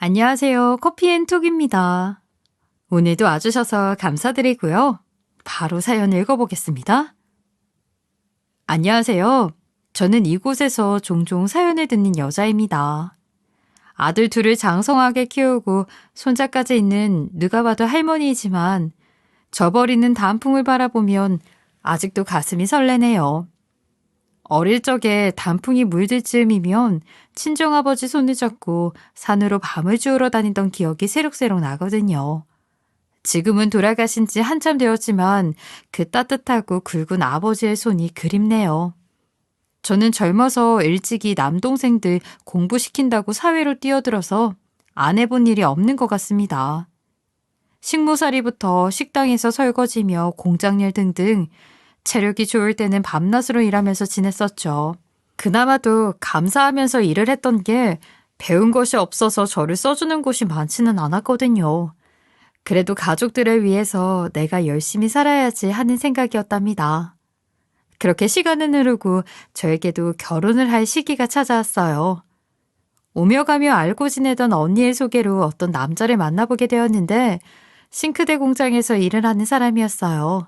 안녕하세요. 커피앤톡입니다. 오늘도 와주셔서 감사드리고요. 바로 사연 읽어보겠습니다. 안녕하세요. 저는 이곳에서 종종 사연을 듣는 여자입니다. 아들 둘을 장성하게 키우고 손자까지 있는 누가 봐도 할머니이지만 져버리는 단풍을 바라보면 아직도 가슴이 설레네요. 어릴 적에 단풍이 물들 즈음이면 친정아버지 손을 잡고 산으로 밤을 주우러 다니던 기억이 새록새록 나거든요. 지금은 돌아가신 지 한참 되었지만 그 따뜻하고 굵은 아버지의 손이 그립네요. 저는 젊어서 일찍이 남동생들 공부시킨다고 사회로 뛰어들어서 안 해본 일이 없는 것 같습니다. 식모살이부터 식당에서 설거지며 공장일 등등 체력이 좋을 때는 밤낮으로 일하면서 지냈었죠. 그나마도 감사하면서 일을 했던 게 배운 것이 없어서 저를 써주는 곳이 많지는 않았거든요. 그래도 가족들을 위해서 내가 열심히 살아야지 하는 생각이었답니다. 그렇게 시간은 흐르고 저에게도 결혼을 할 시기가 찾아왔어요. 오며 가며 알고 지내던 언니의 소개로 어떤 남자를 만나보게 되었는데 싱크대 공장에서 일을 하는 사람이었어요.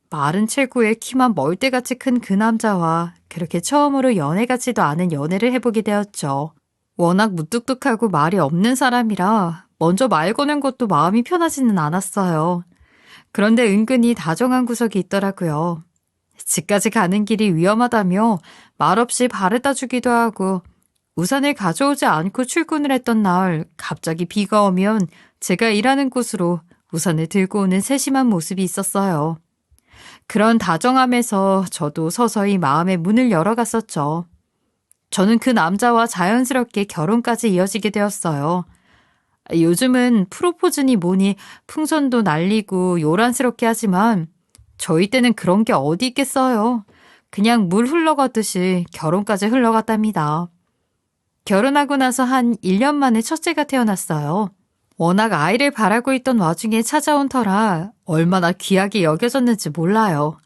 마른 체구에 키만 멀대같이 큰 그 남자와 그렇게 처음으로 연애 같지도 않은 연애를 해보게 되었죠. 워낙 무뚝뚝하고 말이 없는 사람이라 먼저 말 거는 것도 마음이 편하지는 않았어요. 그런데 은근히 다정한 구석이 있더라고요. 집까지 가는 길이 위험하다며 말없이 발을 따주기도 하고 우산을 가져오지 않고 출근을 했던 날 갑자기 비가 오면 제가 일하는 곳으로 우산을 들고 오는 세심한 모습이 있었어요. 그런 다정함에서 저도 서서히 마음의 문을 열어갔었죠. 저는 그 남자와 자연스럽게 결혼까지 이어지게 되었어요. 요즘은 프로포즈니 뭐니 풍선도 날리고 요란스럽게 하지만 저희 때는 그런 게 어디 있겠어요. 그냥 물 흘러가듯이 결혼까지 흘러갔답니다. 결혼하고 나서 한 1년 만에 첫째가 태어났어요. 워낙 아이를 바라고 있던 와중에 찾아온 터라 얼마나 귀하게 여겨졌는지 몰라요.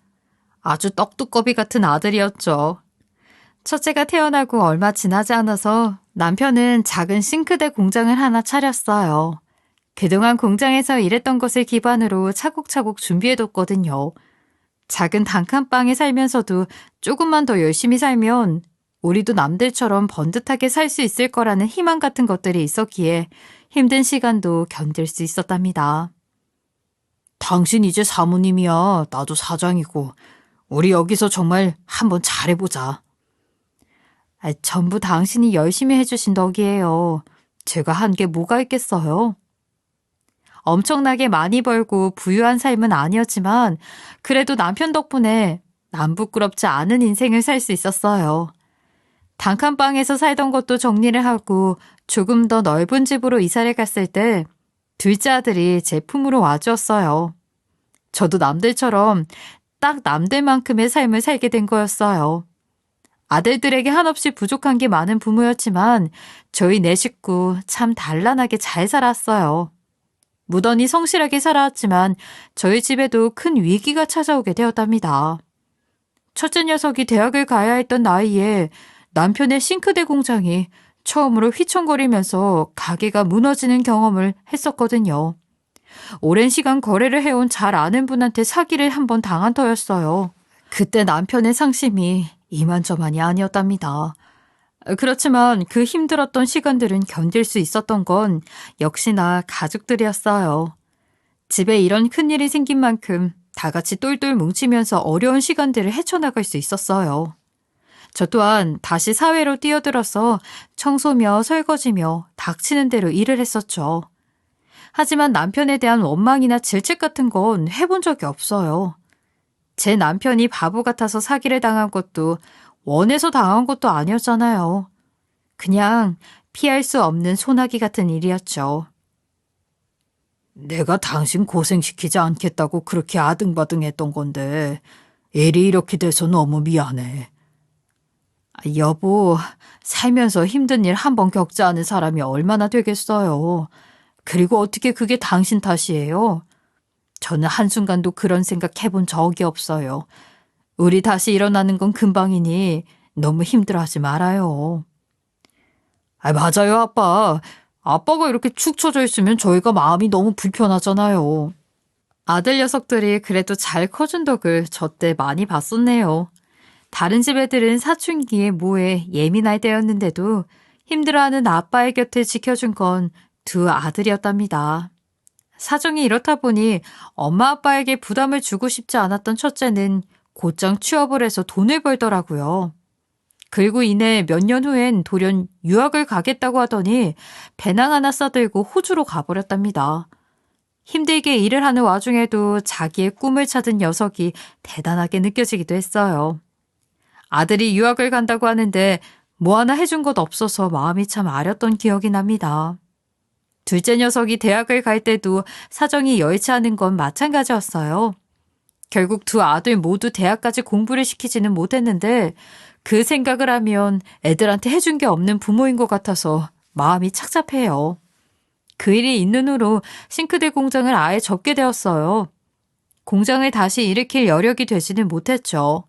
아주 떡두꺼비 같은 아들이었죠. 첫째가 태어나고 얼마 지나지 않아서 남편은 작은 싱크대 공장을 하나 차렸어요. 그동안 공장에서 일했던 것을 기반으로 차곡차곡 준비해뒀거든요. 작은 단칸방에 살면서도 조금만 더 열심히 살면 우리도 남들처럼 번듯하게 살 수 있을 거라는 희망 같은 것들이 있었기에 힘든 시간도 견딜 수 있었답니다. 당신 이제 사모님이야. 나도 사장이고. 우리 여기서 정말 한번 잘해보자. 전부 당신이 열심히 해주신 덕이에요. 제가 한 게 뭐가 있겠어요? 엄청나게 많이 벌고 부유한 삶은 아니었지만 그래도 남편 덕분에 남 부끄럽지 않은 인생을 살 수 있었어요. 단칸방에서 살던 것도 정리를 하고 조금 더 넓은 집으로 이사를 갔을 때 둘째 아들이 제 품으로 와주었어요. 저도 남들처럼 딱 남들만큼의 삶을 살게 된 거였어요. 아들들에게 한없이 부족한 게 많은 부모였지만 저희 네 식구 참 단란하게 잘 살았어요. 무던히 성실하게 살아왔지만 저희 집에도 큰 위기가 찾아오게 되었답니다. 첫째 녀석이 대학을 가야 했던 나이에 남편의 싱크대 공장이 처음으로 휘청거리면서 가게가 무너지는 경험을 했었거든요. 오랜 시간 거래를 해온 잘 아는 분한테 사기를 한번 당한 터였어요. 그때 남편의 상심이 이만저만이 아니었답니다. 그렇지만 그 힘들었던 시간들은 견딜 수 있었던 건 역시나 가족들이었어요. 집에 이런 큰일이 생긴 만큼 다 같이 똘똘 뭉치면서 어려운 시간들을 헤쳐나갈 수 있었어요. 저 또한 다시 사회로 뛰어들어서 청소며 설거지며 닥치는 대로 일을 했었죠. 하지만 남편에 대한 원망이나 질책 같은 건 해본 적이 없어요. 제 남편이 바보 같아서 사기를 당한 것도 원해서 당한 것도 아니었잖아요. 그냥 피할 수 없는 소나기 같은 일이었죠. 내가 당신 고생시키지 않겠다고 그렇게 아등바등했던 건데 일이 이렇게 돼서 너무 미안해. 여보, 살면서 힘든 일 한 번 겪지 않은 사람이 얼마나 되겠어요. 그리고 어떻게 그게 당신 탓이에요? 저는 한순간도 그런 생각 해본 적이 없어요. 우리 다시 일어나는 건 금방이니 너무 힘들어하지 말아요. 맞아요, 아빠. 아빠가 이렇게 축 처져 있으면 저희가 마음이 너무 불편하잖아요. 아들 녀석들이 그래도 잘 커준 덕을 저 때 많이 봤었네요. 다른 집 애들은 사춘기에 뭐에 예민할 때였는데도 힘들어하는 아빠의 곁을 지켜준 건 두 아들이었답니다. 사정이 이렇다 보니 엄마 아빠에게 부담을 주고 싶지 않았던 첫째는 곧장 취업을 해서 돈을 벌더라고요. 그리고 이내 몇 년 후엔 돌연 유학을 가겠다고 하더니 배낭 하나 싸들고 호주로 가버렸답니다. 힘들게 일을 하는 와중에도 자기의 꿈을 찾은 녀석이 대단하게 느껴지기도 했어요. 아들이 유학을 간다고 하는데 뭐 하나 해준 것 없어서 마음이 참 아렸던 기억이 납니다. 둘째 녀석이 대학을 갈 때도 사정이 여의치 않은 건 마찬가지였어요. 결국 두 아들 모두 대학까지 공부를 시키지는 못했는데 그 생각을 하면 애들한테 해준 게 없는 부모인 것 같아서 마음이 착잡해요. 그 일이 있는 후로 싱크대 공장을 아예 접게 되었어요. 공장을 다시 일으킬 여력이 되지는 못했죠.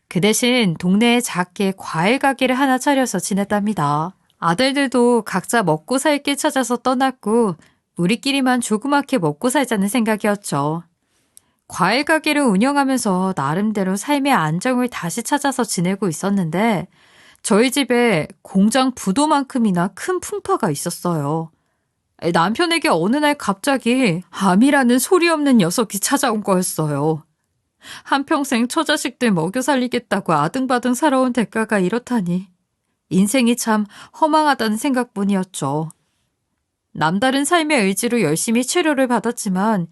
그 대신 동네에 작게 과일 가게를 하나 차려서 지냈답니다. 아들들도 각자 먹고 살 길 찾아서 떠났고 우리끼리만 조그맣게 먹고 살자는 생각이었죠. 과일 가게를 운영하면서 나름대로 삶의 안정을 다시 찾아서 지내고 있었는데 저희 집에 공장 부도만큼이나 큰 풍파가 있었어요. 남편에게 어느 날 갑자기 암이라는 소리 없는 녀석이 찾아온 거였어요. 한평생 처자식들 먹여 살리겠다고 아등바등 살아온 대가가 이렇다니 인생이 참 허망하다는 생각뿐이었죠. 남다른 삶의 의지로 열심히 치료를 받았지만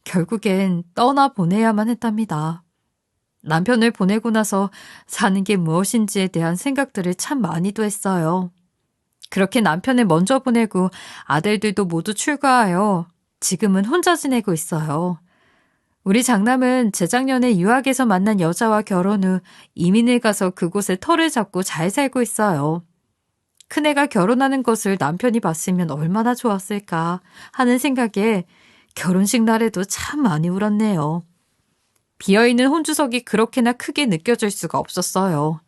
결국엔 떠나보내야만 했답니다. 남편을 보내고 나서 사는 게 무엇인지에 대한 생각들을 참 많이도 했어요. 그렇게 남편을 먼저 보내고 아들들도 모두 출가하여 지금은 혼자 지내고 있어요. 우리 장남은 재작년에 유학에서 만난 여자와 결혼 후 이민을 가서 그곳에 터를 잡고 잘 살고 있어요. 큰애가 결혼하는 것을 남편이 봤으면 얼마나 좋았을까 하는 생각에 결혼식 날에도 참 많이 울었네요. 비어있는 혼주석이 그렇게나 크게 느껴질 수가 없었어요.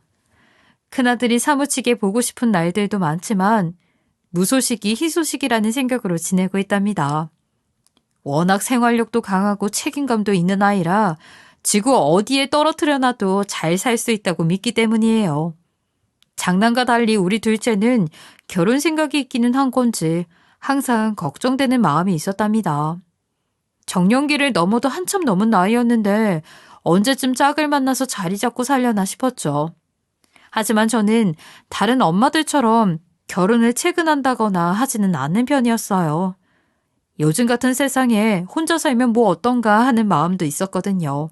큰아들이 사무치게 보고 싶은 날들도 많지만 무소식이 희소식이라는 생각으로 지내고 있답니다. 워낙 생활력도 강하고 책임감도 있는 아이라 지구 어디에 떨어뜨려 놔도 잘 살 수 있다고 믿기 때문이에요. 장남과 달리 우리 둘째는 결혼 생각이 있기는 한 건지 항상 걱정되는 마음이 있었답니다. 정년기를 넘어도 한참 넘은 나이였는데 언제쯤 짝을 만나서 자리 잡고 살려나 싶었죠. 하지만 저는 다른 엄마들처럼 결혼을 체근한다거나 하지는 않는 편이었어요. 요즘 같은 세상에 혼자 살면 뭐 어떤가 하는 마음도 있었거든요.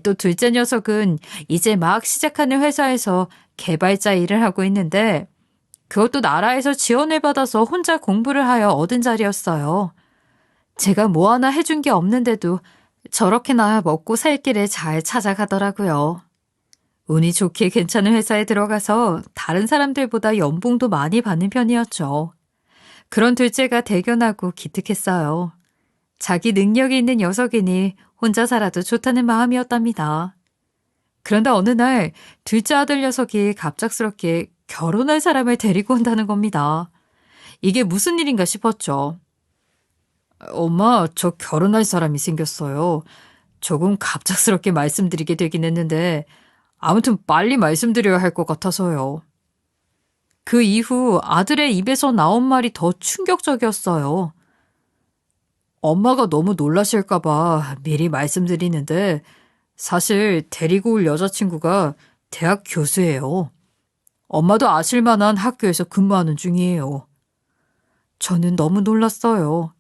또 둘째 녀석은 이제 막 시작하는 회사에서 개발자 일을 하고 있는데 그것도 나라에서 지원을 받아서 혼자 공부를 하여 얻은 자리였어요. 제가 뭐 하나 해준 게 없는데도 저렇게나 먹고 살 길을 잘 찾아가더라고요. 운이 좋게 괜찮은 회사에 들어가서 다른 사람들보다 연봉도 많이 받는 편이었죠. 그런 둘째가 대견하고 기특했어요. 자기 능력이 있는 녀석이니 혼자 살아도 좋다는 마음이었답니다. 그런데 어느 날 둘째 아들 녀석이 갑작스럽게 결혼할 사람을 데리고 온다는 겁니다. 이게 무슨 일인가 싶었죠. 엄마, 저 결혼할 사람이 생겼어요. 조금 갑작스럽게 말씀드리게 되긴 했는데 아무튼 빨리 말씀드려야 할 것 같아서요. 그 이후 아들의 입에서 나온 말이 더 충격적이었어요. 엄마가 너무 놀라실까봐 미리 말씀드리는데 사실 데리고 올 여자친구가 대학 교수예요. 엄마도 아실 만한 학교에서 근무하는 중이에요. 저는 너무 놀랐어요.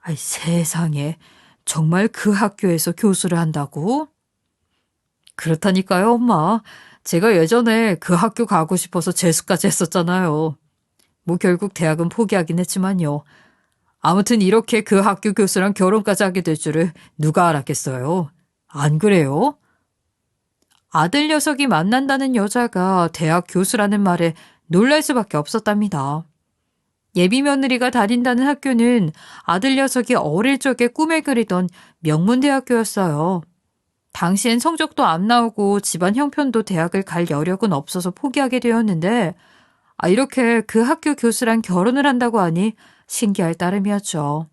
아이, 세상에 정말 그 학교에서 교수를 한다고? 그렇다니까요, 엄마. 제가 예전에 그 학교 가고 싶어서 재수까지 했었잖아요. 뭐 결국 대학은 포기하긴 했지만요. 아무튼 이렇게 그 학교 교수랑 결혼까지 하게 될 줄을 누가 알았겠어요. 안 그래요? 아들 녀석이 만난다는 여자가 대학 교수라는 말에 놀랄 수밖에 없었답니다. 예비 며느리가 다닌다는 학교는 아들 녀석이 어릴 적에 꿈에 그리던 명문대학교였어요. 당시엔 성적도 안 나오고 집안 형편도 대학을 갈 여력은 없어서 포기하게 되었는데 이렇게 그 학교 교수랑 결혼을 한다고 하니 신기할 따름이었죠.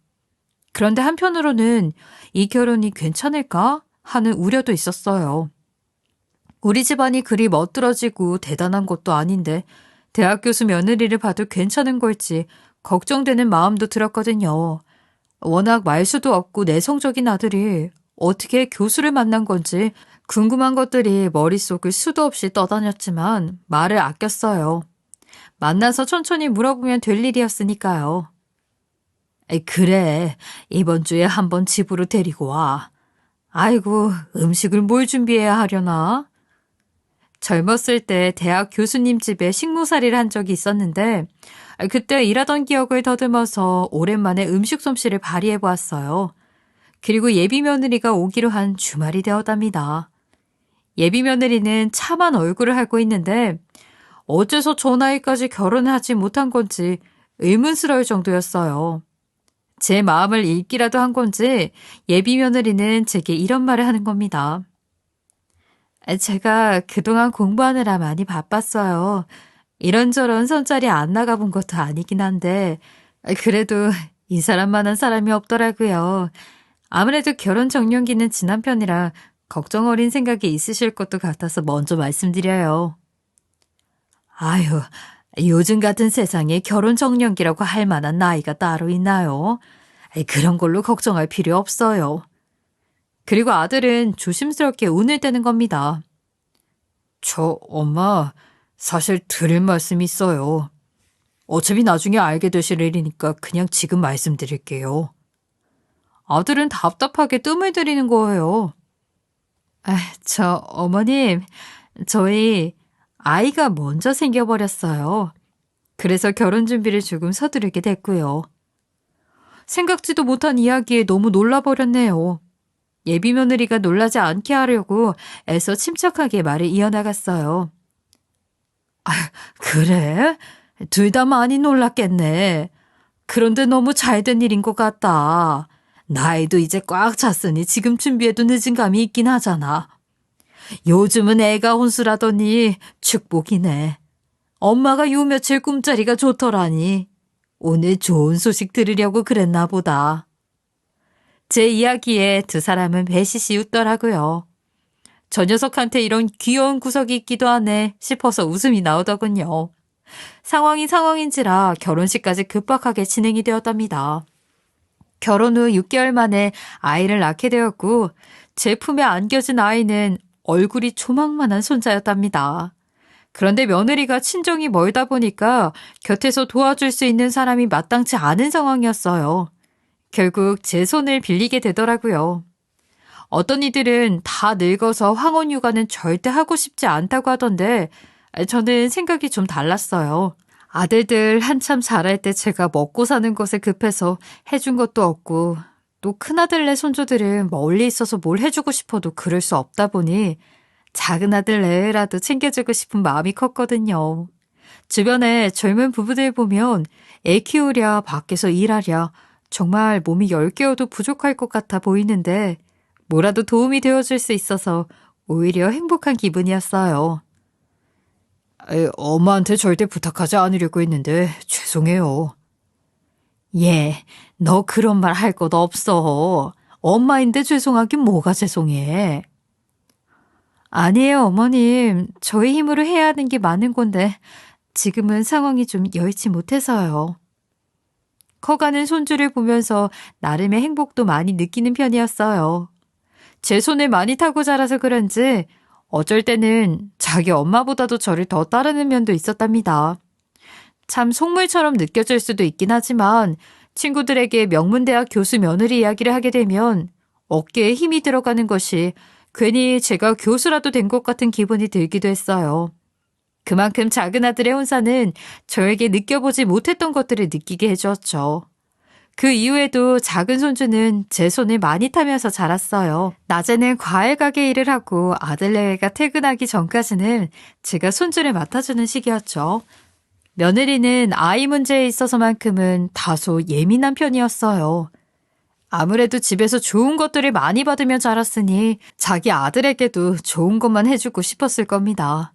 그런데 한편으로는 이 결혼이 괜찮을까 하는 우려도 있었어요. 우리 집안이 그리 멋들어지고 대단한 것도 아닌데 대학 교수 며느리를 봐도 괜찮은 걸지 걱정되는 마음도 들었거든요. 워낙 말수도 없고 내성적인 아들이 어떻게 교수를 만난 건지 궁금한 것들이 머릿속을 수도 없이 떠다녔지만 말을 아꼈어요. 만나서 천천히 물어보면 될 일이었으니까요. 그래, 이번 주에 한번 집으로 데리고 와. 아이고, 음식을 뭘 준비해야 하려나? 젊었을 때 대학 교수님 집에 식모살이를 한 적이 있었는데 그때 일하던 기억을 더듬어서 오랜만에 음식 솜씨를 발휘해 보았어요. 그리고 예비 며느리가 오기로 한 주말이 되었답니다. 예비 며느리는 참한 얼굴을 하고 있는데 어째서 저 나이까지 결혼하지 못한 건지 의문스러울 정도였어요. 제 마음을 읽기라도 한 건지 예비 며느리는 제게 이런 말을 하는 겁니다. 제가 그동안 공부하느라 많이 바빴어요. 이런저런 손자리 안 나가본 것도 아니긴 한데 그래도 이 사람만한 사람이 없더라고요. 아무래도 결혼 정년기는 지난 편이라 걱정 어린 생각이 있으실 것도 같아서 먼저 말씀드려요. 아유, 요즘 같은 세상에 결혼 정년기라고 할 만한 나이가 따로 있나요? 그런 걸로 걱정할 필요 없어요. 그리고 아들은 조심스럽게 운을 떼는 겁니다. 엄마, 사실 드릴 말씀이 있어요. 어차피 나중에 알게 되실 일이니까 그냥 지금 말씀드릴게요. 아들은 답답하게 뜸을 들이는 거예요. 어머님, 저희 아이가 먼저 생겨버렸어요. 그래서 결혼 준비를 조금 서두르게 됐고요. 생각지도 못한 이야기에 너무 놀라버렸네요. 예비 며느리가 놀라지 않게 하려고 애써 침착하게 말을 이어나갔어요. 그래? 둘 다 많이 놀랐겠네. 그런데 너무 잘된 일인 것 같다. 나이도 이제 꽉 찼으니 지금 준비해도 늦은 감이 있긴 하잖아. 요즘은 애가 혼수라더니 축복이네. 엄마가 요 며칠 꿈자리가 좋더라니. 오늘 좋은 소식 들으려고 그랬나 보다. 제 이야기에 두 사람은 배시시 웃더라고요. 저 녀석한테 이런 귀여운 구석이 있기도 하네 싶어서 웃음이 나오더군요. 상황이 상황인지라 결혼식까지 급박하게 진행이 되었답니다. 결혼 후 6개월 만에 아이를 낳게 되었고 제 품에 안겨진 아이는 얼굴이 조망만한 손자였답니다. 그런데 며느리가 친정이 멀다 보니까 곁에서 도와줄 수 있는 사람이 마땅치 않은 상황이었어요. 결국 제 손을 빌리게 되더라고요. 어떤 이들은 다 늙어서 황혼 육아는 절대 하고 싶지 않다고 하던데 저는 생각이 좀 달랐어요. 아들들 한참 자랄 때 제가 먹고 사는 것에 급해서 해준 것도 없고 또 큰아들네 손주들은 멀리 있어서 뭘 해주고 싶어도 그럴 수 없다 보니 작은 아들 애라도 챙겨주고 싶은 마음이 컸거든요. 주변에 젊은 부부들 보면 애 키우랴 밖에서 일하랴 정말 몸이 10개여도 부족할 것 같아 보이는데 뭐라도 도움이 되어줄 수 있어서 오히려 행복한 기분이었어요. 엄마한테 절대 부탁하지 않으려고 했는데 죄송해요. 너 그런 말 할 것 없어. 엄마인데 죄송하긴 뭐가 죄송해. 아니에요, 어머님. 저희 힘으로 해야 하는 게 많은 건데 지금은 상황이 좀 여의치 못해서요. 커가는 손주를 보면서 나름의 행복도 많이 느끼는 편이었어요. 제 손을 많이 타고 자라서 그런지 어쩔 때는 자기 엄마보다도 저를 더 따르는 면도 있었답니다. 참 속물처럼 느껴질 수도 있긴 하지만 친구들에게 명문대학 교수 며느리 이야기를 하게 되면 어깨에 힘이 들어가는 것이 괜히 제가 교수라도 된 것 같은 기분이 들기도 했어요. 그만큼 작은 아들의 혼사는 저에게 느껴보지 못했던 것들을 느끼게 해주었죠. 그 이후에도 작은 손주는 제 손을 많이 타면서 자랐어요. 낮에는 과일 가게 일을 하고 아들네가 퇴근하기 전까지는 제가 손주를 맡아주는 시기였죠. 며느리는 아이 문제에 있어서만큼은 다소 예민한 편이었어요. 아무래도 집에서 좋은 것들을 많이 받으며 자랐으니 자기 아들에게도 좋은 것만 해주고 싶었을 겁니다.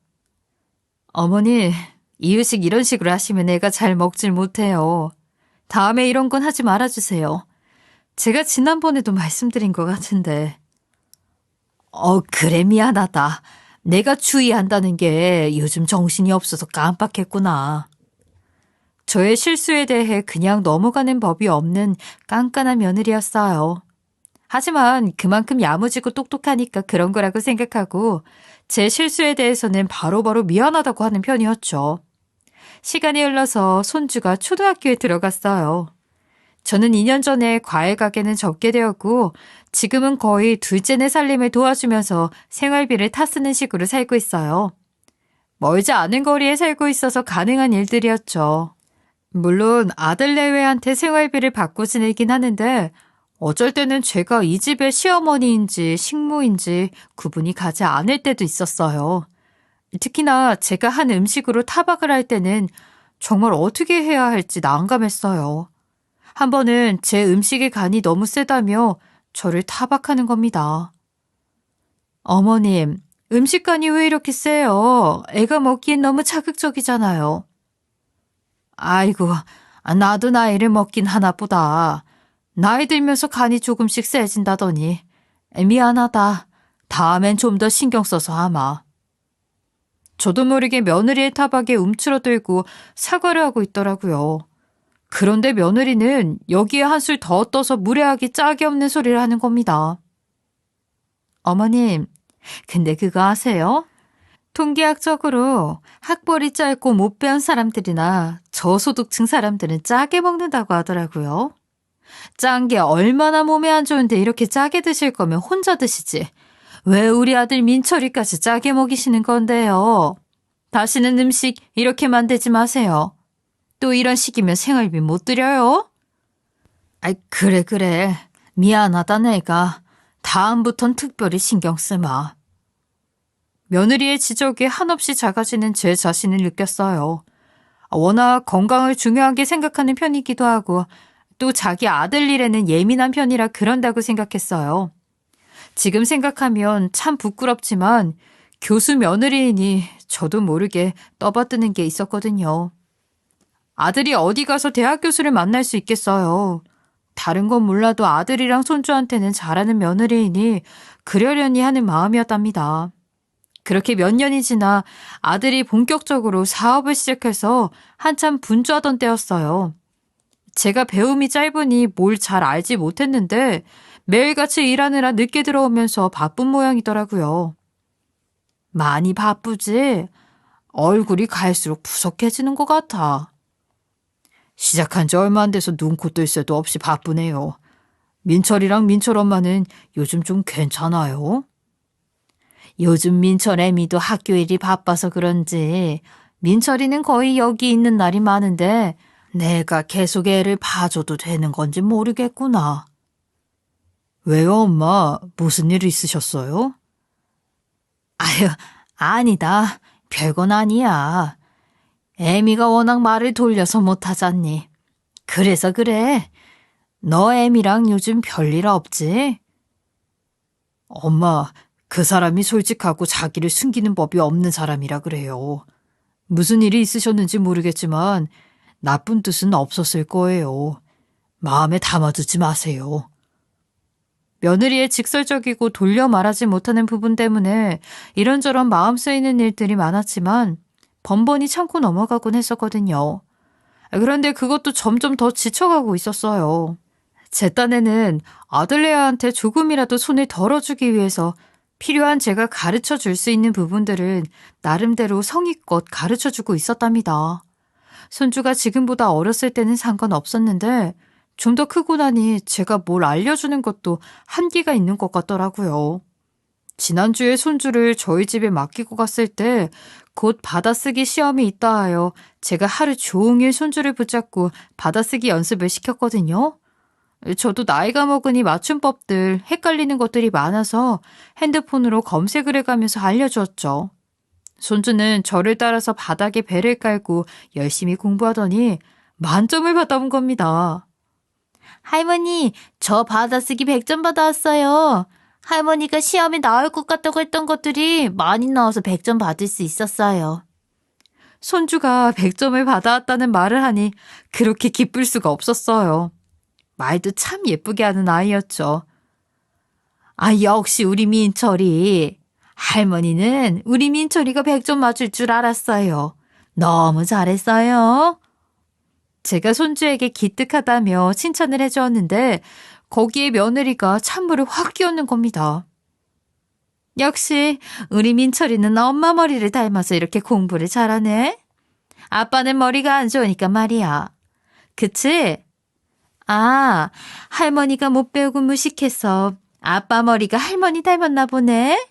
어머니, 이유식 이런 식으로 하시면 애가 잘 먹질 못해요. 다음에 이런 건 하지 말아주세요. 제가 지난번에도 말씀드린 것 같은데. 그래 미안하다. 내가 주의한다는 게 요즘 정신이 없어서 깜빡했구나. 저의 실수에 대해 그냥 넘어가는 법이 없는 깐깐한 며느리였어요. 하지만 그만큼 야무지고 똑똑하니까 그런 거라고 생각하고 제 실수에 대해서는 바로바로 미안하다고 하는 편이었죠. 시간이 흘러서 손주가 초등학교에 들어갔어요. 저는 2년 전에 과일 가게는 접게 되었고 지금은 거의 둘째네 살림을 도와주면서 생활비를 타쓰는 식으로 살고 있어요. 멀지 않은 거리에 살고 있어서 가능한 일들이었죠. 물론 아들 내외한테 생활비를 받고 지내긴 하는데 어쩔 때는 제가 이 집의 시어머니인지 식모인지 구분이 가지 않을 때도 있었어요. 특히나 제가 한 음식으로 타박을 할 때는 정말 어떻게 해야 할지 난감했어요. 한 번은 제 음식의 간이 너무 세다며 저를 타박하는 겁니다. 어머님, 음식 간이 왜 이렇게 세요? 애가 먹기엔 너무 자극적이잖아요. 아이고, 나도 나이를 먹긴 하나보다. 나이 들면서 간이 조금씩 세진다더니. 미안하다. 다음엔 좀 더 신경 써서 하마. 저도 모르게 며느리의 타박에 움츠러들고 사과를 하고 있더라고요. 그런데 며느리는 여기에 한술 더 떠서 무례하게 짝이 없는 소리를 하는 겁니다. 어머님, 근데 그거 아세요? 통계학적으로 학벌이 짧고 못 배운 사람들이나 저소득층 사람들은 짜게 먹는다고 하더라고요. 짠 게 얼마나 몸에 안 좋은데 이렇게 짜게 드실 거면 혼자 드시지. 왜 우리 아들 민철이까지 짜게 먹이시는 건데요? 다시는 음식 이렇게 만들지 마세요. 또 이런 식이면 생활비 못 드려요? 아이, 그래. 미안하다 내가. 다음부턴 특별히 신경 쓰마. 며느리의 지적에 한없이 작아지는 제 자신을 느꼈어요. 워낙 건강을 중요하게 생각하는 편이기도 하고 또 자기 아들 일에는 예민한 편이라 그런다고 생각했어요. 지금 생각하면 참 부끄럽지만 교수 며느리이니 저도 모르게 떠받드는 게 있었거든요. 아들이 어디 가서 대학 교수를 만날 수 있겠어요. 다른 건 몰라도 아들이랑 손주한테는 잘하는 며느리이니 그러려니 하는 마음이었답니다. 그렇게 몇 년이 지나 아들이 본격적으로 사업을 시작해서 한참 분주하던 때였어요. 제가 배움이 짧으니 뭘 잘 알지 못했는데 매일같이 일하느라 늦게 들어오면서 바쁜 모양이더라고요. 많이 바쁘지? 얼굴이 갈수록 푸석해지는 것 같아. 시작한 지 얼마 안 돼서 눈코 뜰 새도 없이 바쁘네요. 민철이랑 민철 엄마는 요즘 좀 괜찮아요? 요즘 민철 애미도 학교 일이 바빠서 그런지 민철이는 거의 여기 있는 날이 많은데 내가 계속 애를 봐줘도 되는 건지 모르겠구나. 왜요, 엄마? 무슨 일 있으셨어요? 아유, 아니다. 별건 아니야. 애미가 워낙 말을 돌려서 못하잖니. 그래서 그래. 너 애미랑 요즘 별일 없지? 엄마, 그 사람이 솔직하고 자기를 숨기는 법이 없는 사람이라 그래요. 무슨 일이 있으셨는지 모르겠지만 나쁜 뜻은 없었을 거예요. 마음에 담아두지 마세요. 며느리의 직설적이고 돌려 말하지 못하는 부분 때문에 이런저런 마음 쓰이는 일들이 많았지만 번번이 참고 넘어가곤 했었거든요. 그런데 그것도 점점 더 지쳐가고 있었어요. 제 딴에는 아들레아한테 조금이라도 손을 덜어주기 위해서 필요한 제가 가르쳐 줄 수 있는 부분들은 나름대로 성의껏 가르쳐 주고 있었답니다. 손주가 지금보다 어렸을 때는 상관없었는데 좀 더 크고 나니 제가 뭘 알려주는 것도 한계가 있는 것 같더라고요. 지난주에 손주를 저희 집에 맡기고 갔을 때 곧 받아쓰기 시험이 있다 하여 제가 하루 종일 손주를 붙잡고 받아쓰기 연습을 시켰거든요. 저도 나이가 먹으니 맞춤법들 헷갈리는 것들이 많아서 핸드폰으로 검색을 해가면서 알려주었죠. 손주는 저를 따라서 바닥에 배를 깔고 열심히 공부하더니 만점을 받아온 겁니다. 할머니, 저 받아쓰기 100점 받아왔어요. 할머니가 시험에 나올 것 같다고 했던 것들이 많이 나와서 100점 받을 수 있었어요. 손주가 100점을 받아왔다는 말을 하니 그렇게 기쁠 수가 없었어요. 말도 참 예쁘게 하는 아이였죠. 아, 역시 우리 민철이. 할머니는 우리 민철이가 100점 맞을 줄 알았어요. 너무 잘했어요. 제가 손주에게 기특하다며 칭찬을 해주었는데 거기에 며느리가 찬물을 확 끼얹는 겁니다. 역시 우리 민철이는 엄마 머리를 닮아서 이렇게 공부를 잘하네. 아빠는 머리가 안 좋으니까 말이야. 그치? 아, 할머니가 못 배우고 무식해서 아빠 머리가 할머니 닮았나 보네.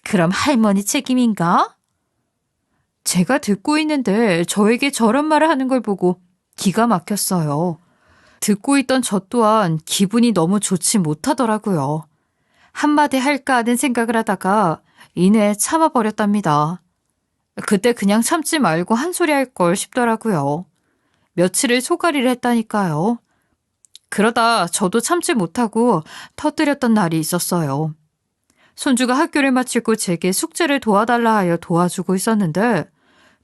그럼 할머니 책임인가? 제가 듣고 있는데 저에게 저런 말을 하는 걸 보고 기가 막혔어요. 듣고 있던 저 또한 기분이 너무 좋지 못하더라고요. 한마디 할까 하는 생각을 하다가 이내 참아버렸답니다. 그때 그냥 참지 말고 한 소리 할 걸 싶더라고요. 며칠을 소가리를 했다니까요. 그러다 저도 참지 못하고 터뜨렸던 날이 있었어요. 손주가 학교를 마치고 제게 숙제를 도와달라 하여 도와주고 있었는데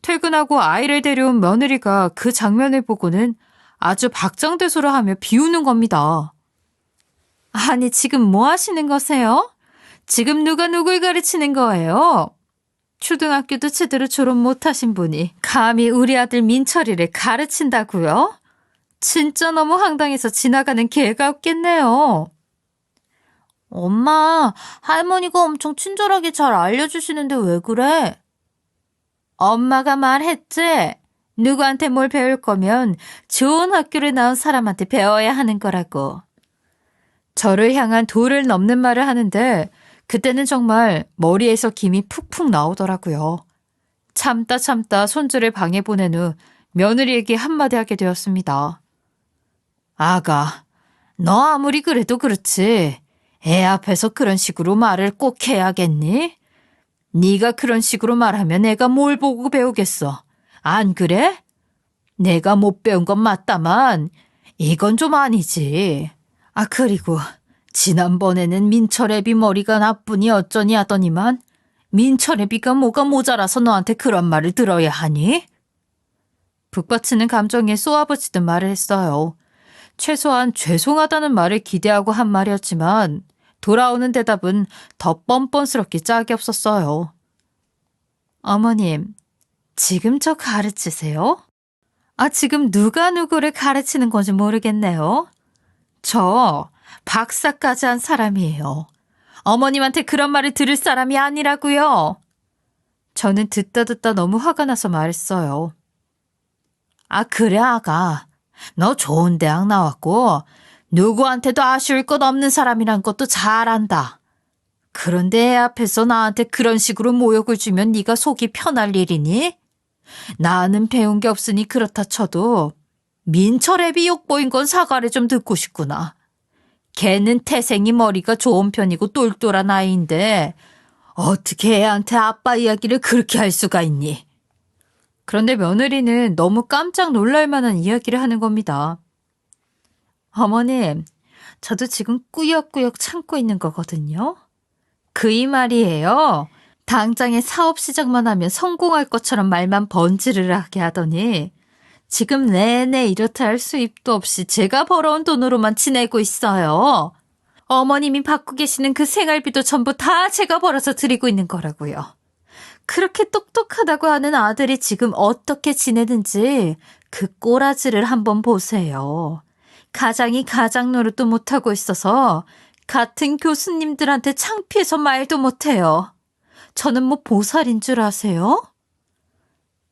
퇴근하고 아이를 데려온 며느리가 그 장면을 보고는 아주 박장대소를 하며 비웃는 겁니다. 아니, 지금 뭐 하시는 거세요? 지금 누가 누굴 가르치는 거예요? 초등학교도 제대로 졸업 못하신 분이 감히 우리 아들 민철이를 가르친다고요? 진짜 너무 황당해서 지나가는 개가 없겠네요. 엄마, 할머니가 엄청 친절하게 잘 알려주시는데 왜 그래? 엄마가 말했지? 누구한테 뭘 배울 거면 좋은 학교를 나온 사람한테 배워야 하는 거라고. 저를 향한 도를 넘는 말을 하는데 그때는 정말 머리에서 김이 푹푹 나오더라고요. 참다 손주를 방에 보낸 후 며느리에게 한마디 하게 되었습니다. 아가, 너 아무리 그래도 그렇지. 애 앞에서 그런 식으로 말을 꼭 해야겠니? 네가 그런 식으로 말하면 애가 뭘 보고 배우겠어. 안 그래? 내가 못 배운 건 맞다만 이건 좀 아니지. 아, 그리고 지난번에는 민철애비 머리가 나쁘니 어쩌니 하더니만 민철애비가 뭐가 모자라서 너한테 그런 말을 들어야 하니? 북받치는 감정에 쏘아붙이듯 말을 했어요. 최소한 죄송하다는 말을 기대하고 한 말이었지만 돌아오는 대답은 더 뻔뻔스럽게 짝이 없었어요. 어머님, 지금 저 가르치세요? 아, 지금 누가 누구를 가르치는 건지 모르겠네요. 저 박사까지 한 사람이에요. 어머님한테 그런 말을 들을 사람이 아니라고요. 저는 듣다 너무 화가 나서 말했어요. 아, 그래 아가. 너 좋은 대학 나왔고 누구한테도 아쉬울 것 없는 사람이란 것도 잘 안다. 그런데 애 앞에서 나한테 그런 식으로 모욕을 주면 네가 속이 편할 일이니? 나는 배운 게 없으니 그렇다 쳐도 민철애비 욕보인 건 사과를 좀 듣고 싶구나. 걔는 태생이 머리가 좋은 편이고 똘똘한 아이인데 어떻게 애한테 아빠 이야기를 그렇게 할 수가 있니? 그런데 며느리는 너무 깜짝 놀랄 만한 이야기를 하는 겁니다. 어머님, 저도 지금 꾸역꾸역 참고 있는 거거든요. 그 이 말이에요. 당장에 사업 시작만 하면 성공할 것처럼 말만 번지르르 하게 하더니 지금 내내 이렇다 할 수입도 없이 제가 벌어온 돈으로만 지내고 있어요. 어머님이 받고 계시는 그 생활비도 전부 다 제가 벌어서 드리고 있는 거라고요. 그렇게 똑똑하다고 하는 아들이 지금 어떻게 지내는지 그 꼬라지를 한번 보세요. 가장이 가장 노릇도 못하고 있어서 같은 교수님들한테 창피해서 말도 못해요. 저는 뭐 보살인 줄 아세요?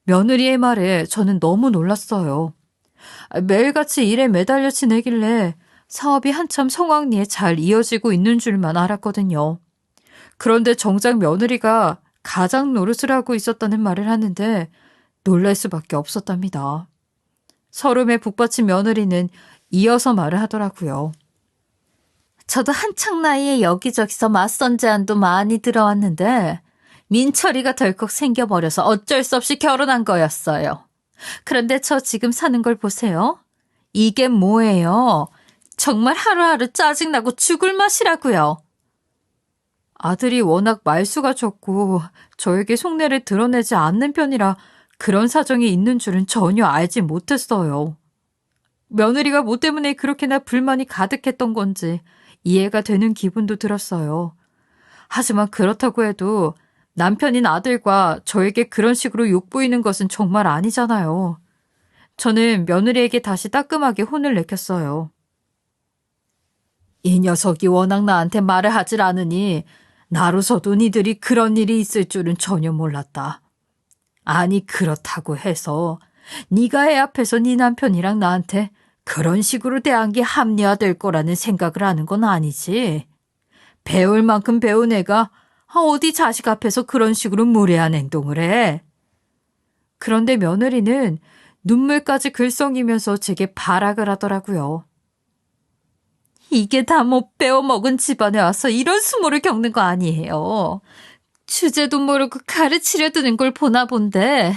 며느리의 말에 저는 너무 놀랐어요. 매일같이 일에 매달려 지내길래 사업이 한참 성황리에 잘 이어지고 있는 줄만 알았거든요. 그런데 정작 며느리가 가장 노릇을 하고 있었다는 말을 하는데 놀랄 수밖에 없었답니다. 서름에 북받친 며느리는 이어서 말을 하더라고요. 저도 한창 나이에 여기저기서 맞선 제안도 많이 들어왔는데 민철이가 덜컥 생겨버려서 어쩔 수 없이 결혼한 거였어요. 그런데 저 지금 사는 걸 보세요. 이게 뭐예요? 정말 하루하루 짜증나고 죽을 맛이라고요. 아들이 워낙 말수가 적고 저에게 속내를 드러내지 않는 편이라 그런 사정이 있는 줄은 전혀 알지 못했어요. 며느리가 뭐 때문에 그렇게나 불만이 가득했던 건지 이해가 되는 기분도 들었어요. 하지만 그렇다고 해도 남편인 아들과 저에게 그런 식으로 욕보이는 것은 정말 아니잖아요. 저는 며느리에게 다시 따끔하게 혼을 내켰어요. 이 녀석이 워낙 나한테 말을 하질 않으니 나로서도 니들이 그런 일이 있을 줄은 전혀 몰랐다. 아니 그렇다고 해서 네가 애 앞에서 네 남편이랑 나한테 그런 식으로 대한 게 합리화될 거라는 생각을 하는 건 아니지. 배울 만큼 배운 애가 어디 자식 앞에서 그런 식으로 무례한 행동을 해. 그런데 며느리는 눈물까지 글썽이면서 제게 발악을 하더라고요. 이게 다 못 배워먹은 집안에 와서 이런 수모를 겪는 거 아니에요. 주제도 모르고 가르치려 드는 걸 보나 본데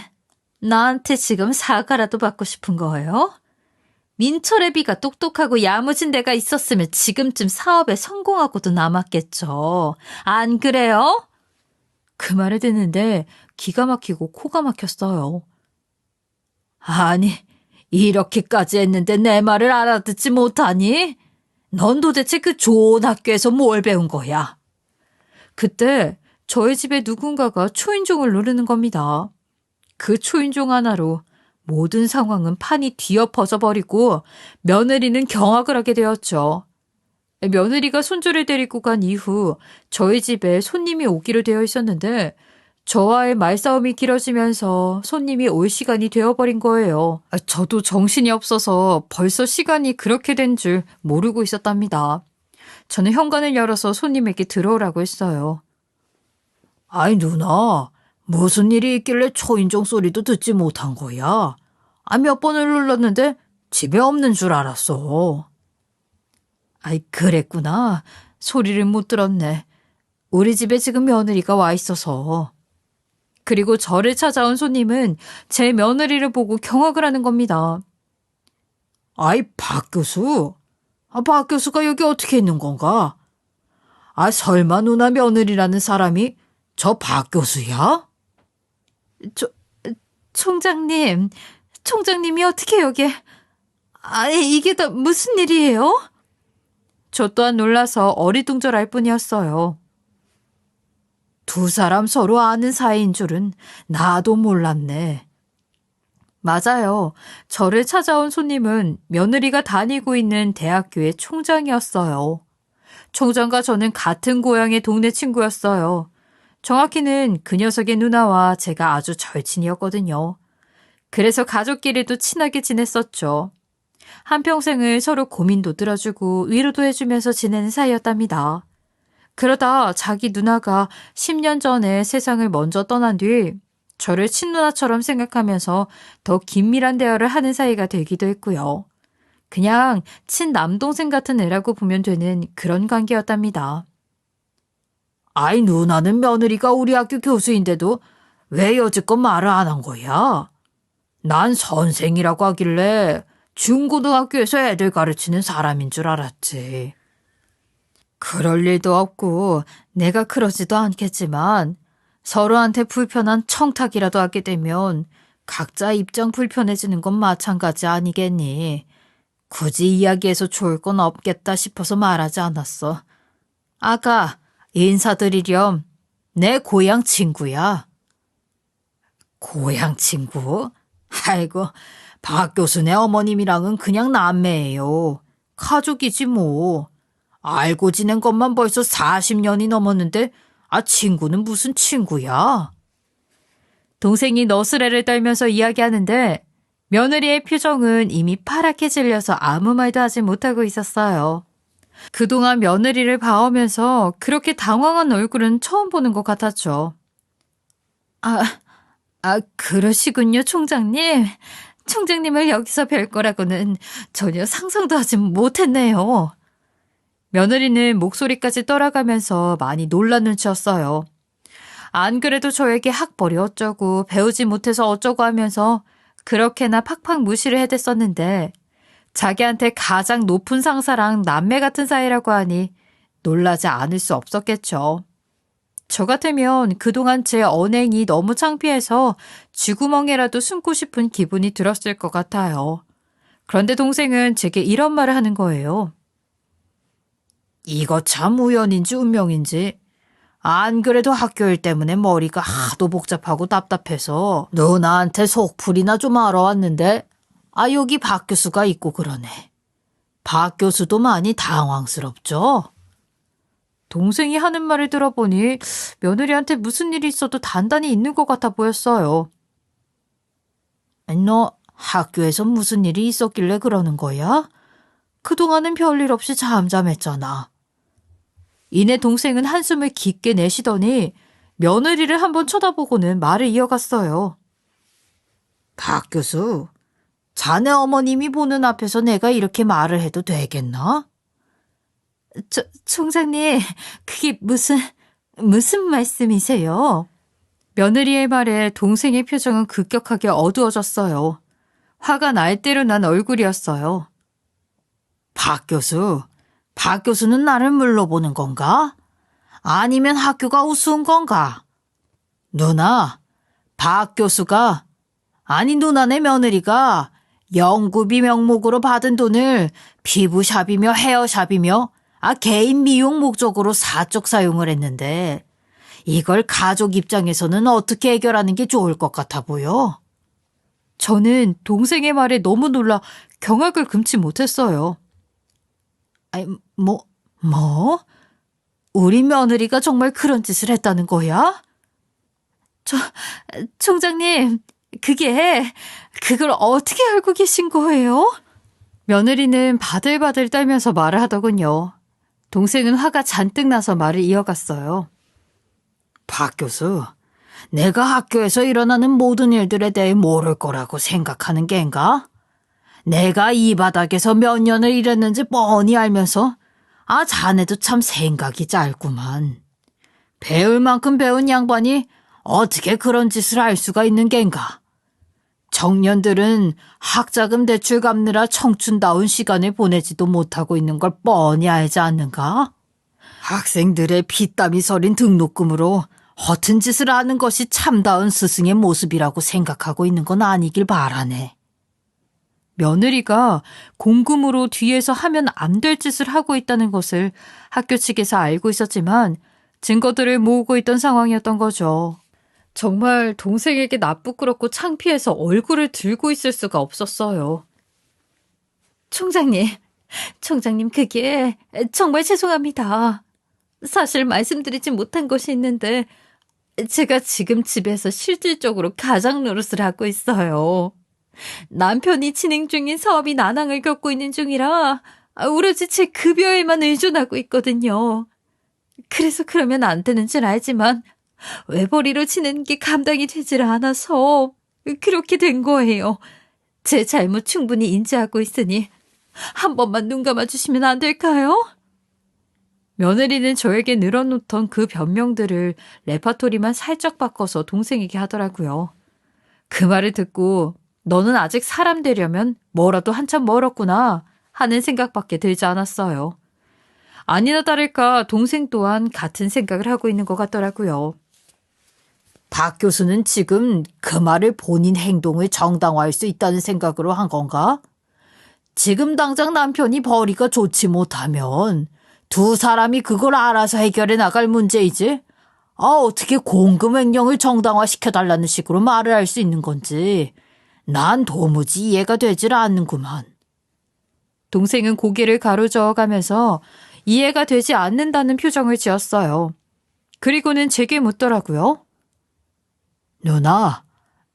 나한테 지금 사과라도 받고 싶은 거예요? 민철애비가 똑똑하고 야무진 데가 있었으면 지금쯤 사업에 성공하고도 남았겠죠. 안 그래요? 그 말을 듣는데 기가 막히고 코가 막혔어요. 아니, 이렇게까지 했는데 내 말을 알아듣지 못하니? 넌 도대체 그 좋은 학교에서 뭘 배운 거야? 그때 저희 집에 누군가가 초인종을 누르는 겁니다. 그 초인종 하나로 모든 상황은 판이 뒤엎어져 버리고 며느리는 경악을 하게 되었죠. 며느리가 손주를 데리고 간 이후 저희 집에 손님이 오기로 되어 있었는데 저와의 말싸움이 길어지면서 손님이 올 시간이 되어버린 거예요. 저도 정신이 없어서 벌써 시간이 그렇게 된 줄 모르고 있었답니다. 저는 현관을 열어서 손님에게 들어오라고 했어요. 아이 누나, 무슨 일이 있길래 초인종 소리도 듣지 못한 거야? 몇 번을 눌렀는데 집에 없는 줄 알았어. 아이 그랬구나. 소리를 못 들었네. 우리 집에 지금 며느리가 와 있어서. 그리고 저를 찾아온 손님은 제 며느리를 보고 경악을 하는 겁니다. 아이 박 교수? 박 교수가 여기 어떻게 있는 건가? 설마 누나 며느리라는 사람이 저 박 교수야? 총장님, 총장님이 어떻게 여기에... 아니, 이게 다 무슨 일이에요? 저 또한 놀라서 어리둥절할 뿐이었어요. 두 사람 서로 아는 사이인 줄은 나도 몰랐네. 맞아요. 저를 찾아온 손님은 며느리가 다니고 있는 대학교의 총장이었어요. 총장과 저는 같은 고향의 동네 친구였어요. 정확히는 그 녀석의 누나와 제가 아주 절친이었거든요. 그래서 가족끼리도 친하게 지냈었죠. 한평생을 서로 고민도 들어주고 위로도 해주면서 지내는 사이였답니다. 그러다 자기 누나가 10년 전에 세상을 먼저 떠난 뒤 저를 친누나처럼 생각하면서 더 긴밀한 대화를 하는 사이가 되기도 했고요. 그냥 친남동생 같은 애라고 보면 되는 그런 관계였답니다. 아이 누나는 며느리가 우리 학교 교수인데도 왜 여지껏 말을 안 한 거야? 난 선생이라고 하길래 중고등학교에서 애들 가르치는 사람인 줄 알았지. 그럴 일도 없고 내가 그러지도 않겠지만 서로한테 불편한 청탁이라도 하게 되면 각자 입장 불편해지는 건 마찬가지 아니겠니? 굳이 이야기해서 좋을 건 없겠다 싶어서 말하지 않았어. 아가, 인사드리렴. 내 고향 친구야. 고향 친구? 아이고, 박 교수네 어머님이랑은 그냥 남매예요. 가족이지 뭐. 알고 지낸 것만 벌써 40년이 넘었는데 친구는 무슨 친구야? 동생이 너스레를 떨면서 이야기하는데 며느리의 표정은 이미 파랗게 질려서 아무 말도 하지 못하고 있었어요. 그동안 며느리를 봐오면서 그렇게 당황한 얼굴은 처음 보는 것 같았죠. 그러시군요, 총장님. 총장님을 여기서 뵐 거라고는 전혀 상상도 하지 못했네요. 며느리는 목소리까지 떨어가면서 많이 놀란 눈치였어요. 안 그래도 저에게 학벌이 어쩌고 배우지 못해서 어쩌고 하면서 그렇게나 팍팍 무시를 해댔었는데 자기한테 가장 높은 상사랑 남매 같은 사이라고 하니 놀라지 않을 수 없었겠죠. 저 같으면 그동안 제 언행이 너무 창피해서 쥐구멍에라도 숨고 싶은 기분이 들었을 것 같아요. 그런데 동생은 제게 이런 말을 하는 거예요. 이거 참 우연인지 운명인지. 안 그래도 학교 일 때문에 머리가 하도 복잡하고 답답해서 누나한테 속풀이나 좀 하러 왔는데 여기 박 교수가 있고 그러네. 박 교수도 많이 당황스럽죠? 동생이 하는 말을 들어보니 며느리한테 무슨 일이 있어도 단단히 있는 것 같아 보였어요. 너 학교에서 무슨 일이 있었길래 그러는 거야? 그동안은 별일 없이 잠잠했잖아. 이내 동생은 한숨을 깊게 내쉬더니 며느리를 한번 쳐다보고는 말을 이어갔어요. 박 교수, 자네 어머님이 보는 앞에서 내가 이렇게 말을 해도 되겠나? 총장님, 그게 무슨 말씀이세요? 며느리의 말에 동생의 표정은 급격하게 어두워졌어요. 화가 날 대로 난 얼굴이었어요. 박 교수는 나를 물러보는 건가? 아니면 학교가 우스운 건가? 누나, 박 교수가, 누나네 며느리가 연구비 명목으로 받은 돈을 피부샵이며 헤어샵이며 개인 미용 목적으로 사적 사용을 했는데 이걸 가족 입장에서는 어떻게 해결하는 게 좋을 것 같아 보여? 저는 동생의 말에 너무 놀라 경악을 금치 못했어요. 뭐? 우리 며느리가 정말 그런 짓을 했다는 거야? 총장님, 그걸 어떻게 알고 계신 거예요? 며느리는 바들바들 떨면서 말을 하더군요. 동생은 화가 잔뜩 나서 말을 이어갔어요. 박 교수, 내가 학교에서 일어나는 모든 일들에 대해 모를 거라고 생각하는 겐가? 내가 이 바닥에서 몇 년을 일했는지 뻔히 알면서 자네도 참 생각이 짧구만. 배울 만큼 배운 양반이 어떻게 그런 짓을 할 수가 있는 겐가? 청년들은 학자금 대출 갚느라 청춘다운 시간을 보내지도 못하고 있는 걸 뻔히 알지 않는가? 학생들의 피땀이 서린 등록금으로 허튼 짓을 하는 것이 참다운 스승의 모습이라고 생각하고 있는 건 아니길 바라네. 며느리가 공금으로 뒤에서 하면 안 될 짓을 하고 있다는 것을 학교 측에서 알고 있었지만 증거들을 모으고 있던 상황이었던 거죠. 정말 동생에게 나쁘끄럽고 창피해서 얼굴을 들고 있을 수가 없었어요. 총장님 그게 정말 죄송합니다. 사실 말씀드리지 못한 것이 있는데 제가 지금 집에서 실질적으로 가장 노릇을 하고 있어요. 남편이 진행 중인 사업이 난항을 겪고 있는 중이라 오로지 제 급여에만 의존하고 있거든요. 그래서 그러면 안 되는 줄 알지만 외벌이로 지내는 게 감당이 되질 않아서 그렇게 된 거예요. 제 잘못 충분히 인지하고 있으니 한 번만 눈 감아주시면 안 될까요? 며느리는 저에게 늘어놓던 그 변명들을 레파토리만 살짝 바꿔서 동생에게 하더라고요. 그 말을 듣고 너는 아직 사람 되려면 뭐라도 한참 멀었구나 하는 생각밖에 들지 않았어요. 아니나 다를까 동생 또한 같은 생각을 하고 있는 것 같더라고요. 박 교수는 지금 그 말을 본인 행동을 정당화할 수 있다는 생각으로 한 건가? 지금 당장 남편이 벌이가 좋지 못하면 두 사람이 그걸 알아서 해결해 나갈 문제이지 어떻게 공금 횡령을 정당화시켜달라는 식으로 말을 할 수 있는 건지 난 도무지 이해가 되질 않는구만. 동생은 고개를 가로저어가면서 이해가 되지 않는다는 표정을 지었어요. 그리고는 제게 묻더라고요. 누나,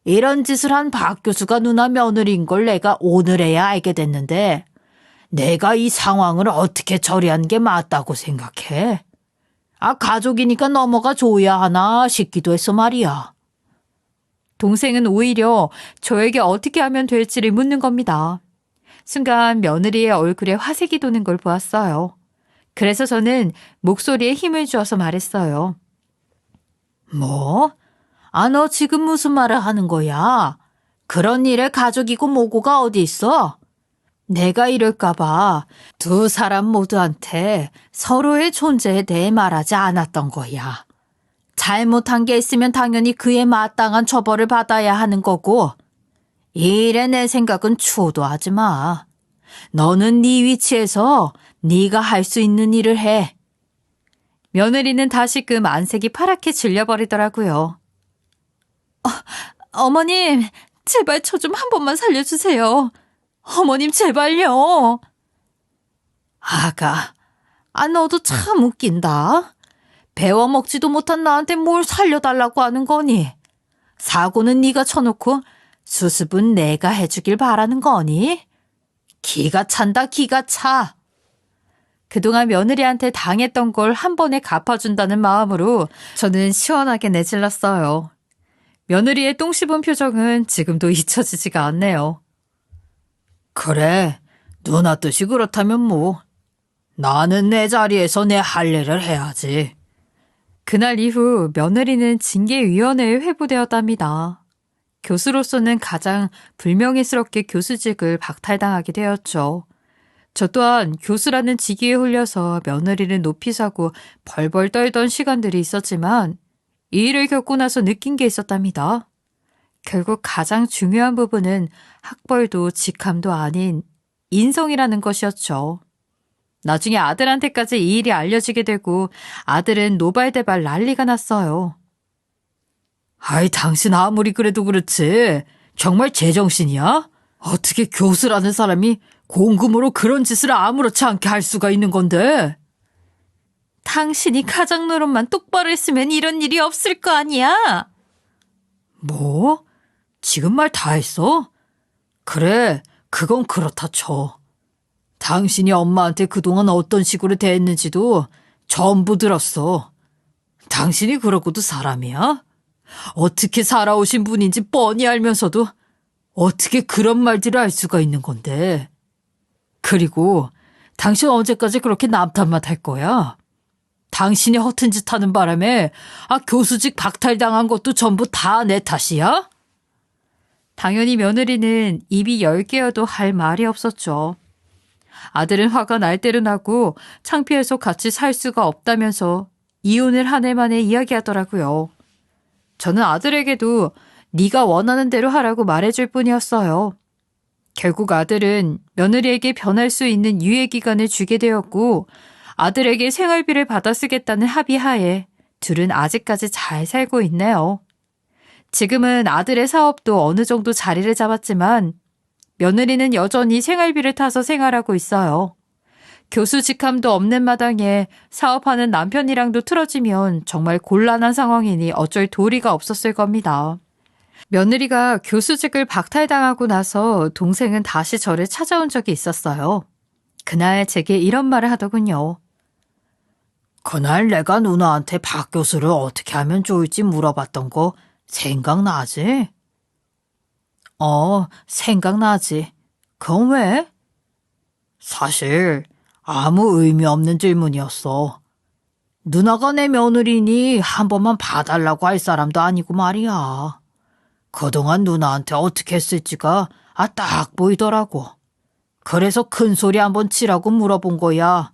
이런 짓을 한 박 교수가 누나 며느리인 걸 내가 오늘에야 알게 됐는데 내가 이 상황을 어떻게 처리한 게 맞다고 생각해? 가족이니까 넘어가 줘야 하나 싶기도 했어 말이야. 동생은 오히려 저에게 어떻게 하면 될지를 묻는 겁니다. 순간 며느리의 얼굴에 화색이 도는 걸 보았어요. 그래서 저는 목소리에 힘을 주어서 말했어요. 뭐? 너 지금 무슨 말을 하는 거야? 그런 일에 가족이고 뭐고가 어디 있어? 내가 이럴까봐 두 사람 모두한테 서로의 존재에 대해 말하지 않았던 거야. 잘못한 게 있으면 당연히 그에 마땅한 처벌을 받아야 하는 거고, 이 일에 내 생각은 추도하지 마. 너는 네 위치에서 네가 할 수 있는 일을 해. 며느리는 다시금 안색이 파랗게 질려버리더라고요. 어머님, 제발 저 좀 한 번만 살려주세요. 어머님, 제발요. 아가, 너도 참 웃긴다. 배워먹지도 못한 나한테 뭘 살려달라고 하는 거니? 사고는 네가 쳐놓고 수습은 내가 해주길 바라는 거니? 기가 찬다, 기가 차. 그동안 며느리한테 당했던 걸 한 번에 갚아준다는 마음으로 저는 시원하게 내질렀어요. 며느리의 똥 씹은 표정은 지금도 잊혀지지가 않네요. 그래, 누나 뜻이 그렇다면 뭐. 나는 내 자리에서 내 할 일을 해야지. 그날 이후 며느리는 징계위원회에 회부되었답니다. 교수로서는 가장 불명예스럽게 교수직을 박탈당하게 되었죠. 저 또한 교수라는 직위에 홀려서 며느리를 높이 사고 벌벌 떨던 시간들이 있었지만 이 일을 겪고 나서 느낀 게 있었답니다. 결국 가장 중요한 부분은 학벌도 직함도 아닌 인성이라는 것이었죠. 나중에 아들한테까지 이 일이 알려지게 되고 아들은 노발대발 난리가 났어요. 아이, 당신 아무리 그래도 그렇지. 정말 제정신이야? 어떻게 교수라는 사람이 공금으로 그런 짓을 아무렇지 않게 할 수가 있는 건데? 당신이 가장 노릇만 똑바로 했으면 이런 일이 없을 거 아니야? 뭐? 지금 말 다 했어? 그래, 그건 그렇다 쳐. 당신이 엄마한테 그동안 어떤 식으로 대했는지도 전부 들었어. 당신이 그러고도 사람이야? 어떻게 살아오신 분인지 뻔히 알면서도 어떻게 그런 말들을 할 수가 있는 건데. 그리고 당신 언제까지 그렇게 남탓만 할 거야? 당신이 허튼 짓 하는 바람에 교수직 박탈당한 것도 전부 다 내 탓이야? 당연히 며느리는 입이 10개여도 할 말이 없었죠. 아들은 화가 날 대로 나고 창피해서 같이 살 수가 없다면서 이혼을 한 해 만에 이야기하더라고요. 저는 아들에게도 네가 원하는 대로 하라고 말해줄 뿐이었어요. 결국 아들은 며느리에게 변할 수 있는 유예 기간을 주게 되었고 아들에게 생활비를 받아 쓰겠다는 합의하에 둘은 아직까지 잘 살고 있네요. 지금은 아들의 사업도 어느 정도 자리를 잡았지만 며느리는 여전히 생활비를 타서 생활하고 있어요. 교수 직함도 없는 마당에 사업하는 남편이랑도 틀어지면 정말 곤란한 상황이니 어쩔 도리가 없었을 겁니다. 며느리가 교수직을 박탈당하고 나서 동생은 다시 저를 찾아온 적이 있었어요. 그날 제게 이런 말을 하더군요. 그날 내가 누나한테 박 교수를 어떻게 하면 좋을지 물어봤던 거 생각나지? 생각나지. 그건 왜? 사실 아무 의미 없는 질문이었어. 누나가 내 며느리니 한 번만 봐달라고 할 사람도 아니고 말이야. 그동안 누나한테 어떻게 했을지가 딱 보이더라고. 그래서 큰 소리 한번 치라고 물어본 거야.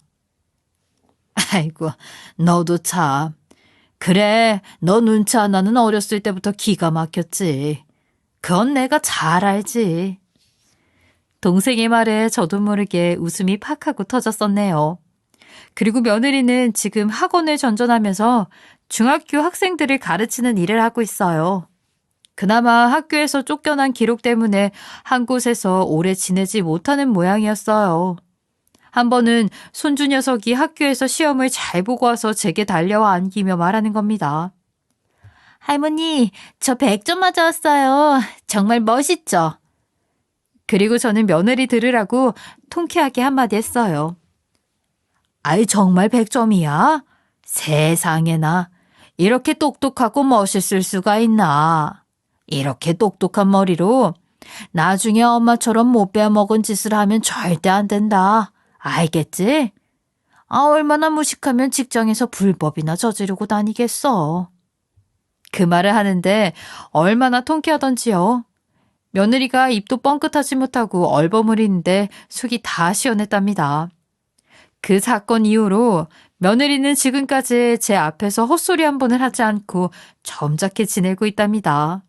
아이고, 너도 참. 그래, 너 눈치 하나는 어렸을 때부터 기가 막혔지. 그건 내가 잘 알지. 동생의 말에 저도 모르게 웃음이 팍 하고 터졌었네요. 그리고 며느리는 지금 학원을 전전하면서 중학교 학생들을 가르치는 일을 하고 있어요. 그나마 학교에서 쫓겨난 기록 때문에 한 곳에서 오래 지내지 못하는 모양이었어요. 한 번은 손주 녀석이 학교에서 시험을 잘 보고 와서 제게 달려와 안기며 말하는 겁니다. 할머니, 저 100점 맞아왔어요. 정말 멋있죠? 그리고 저는 며느리 들으라고 통쾌하게 한마디 했어요. 아이, 정말 100점이야? 세상에나. 이렇게 똑똑하고 멋있을 수가 있나. 이렇게 똑똑한 머리로 나중에 엄마처럼 못 빼먹은 짓을 하면 절대 안 된다. 알겠지? 얼마나 무식하면 직장에서 불법이나 저지르고 다니겠어. 그 말을 하는데 얼마나 통쾌하던지요. 며느리가 입도 뻥끗하지 못하고 얼버무리는데 속이 다 시원했답니다. 그 사건 이후로 며느리는 지금까지 제 앞에서 헛소리 한 번을 하지 않고 점잖게 지내고 있답니다.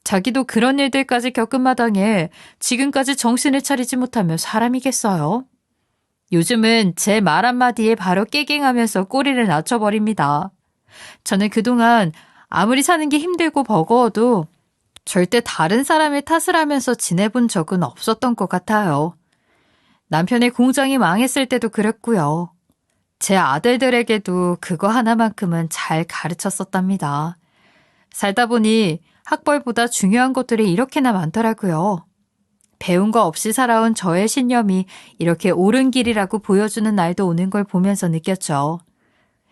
자기도 그런 일들까지 겪은 마당에 지금까지 정신을 차리지 못하면 사람이겠어요? 요즘은 제 말 한마디에 바로 깨갱하면서 꼬리를 낮춰버립니다. 저는 그동안 아무리 사는 게 힘들고 버거워도 절대 다른 사람의 탓을 하면서 지내본 적은 없었던 것 같아요. 남편의 공장이 망했을 때도 그랬고요. 제 아들들에게도 그거 하나만큼은 잘 가르쳤었답니다. 살다 보니 학벌보다 중요한 것들이 이렇게나 많더라고요. 배운 거 없이 살아온 저의 신념이 이렇게 옳은 길이라고 보여주는 날도 오는 걸 보면서 느꼈죠.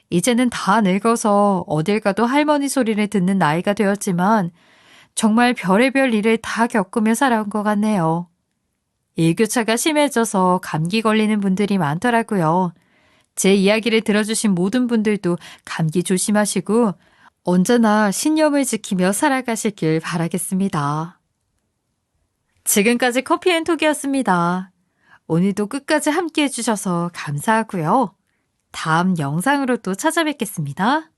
이제는 다 늙어서 어딜 가도 할머니 소리를 듣는 나이가 되었지만 정말 별의별 일을 다 겪으며 살아온 것 같네요. 일교차가 심해져서 감기 걸리는 분들이 많더라고요. 제 이야기를 들어주신 모든 분들도 감기 조심하시고 언제나 신념을 지키며 살아가시길 바라겠습니다. 지금까지 커피앤톡이었습니다. 오늘도 끝까지 함께 해주셔서 감사하고요. 다음 영상으로 또 찾아뵙겠습니다.